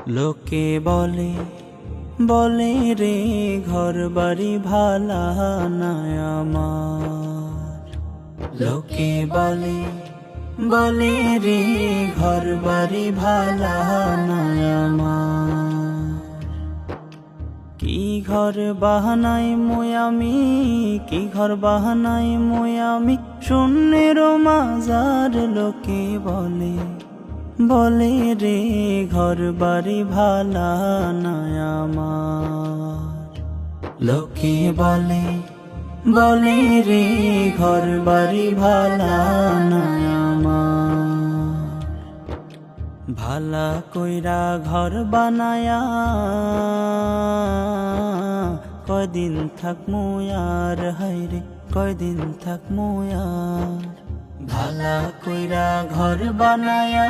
লোকে বলে বলে রে ঘর বাড়ি ভালা নাই আমার। লোকে বলে বলে রে ঘর বাড়ি ভালা নাই আমার। কি ঘর বাহানাই মই আমি, কি ঘর বাহানাই মই আমি, শূন্যের মাজার। লোকে বলে বলে রে ঘর বাড়ি ভালা নাই আমার। লোকে বলে বলে রে ঘর বাড়ি ভালা নাই আমার। ভালা কইরা ঘর বানায়া কয়দিন থাকমু আর, হায়রে কয়দিন থাকমু আর। ভালা কইরা ঘর বানায়া